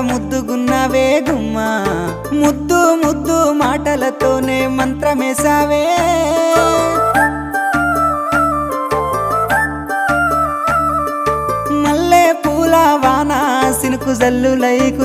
ముద్దుగున్నావే గుమ్మా ముద్దు ముద్దు మాటలతోనే మంత్రమేసావే మల్లె పూల వాన సినుకు జల్లులై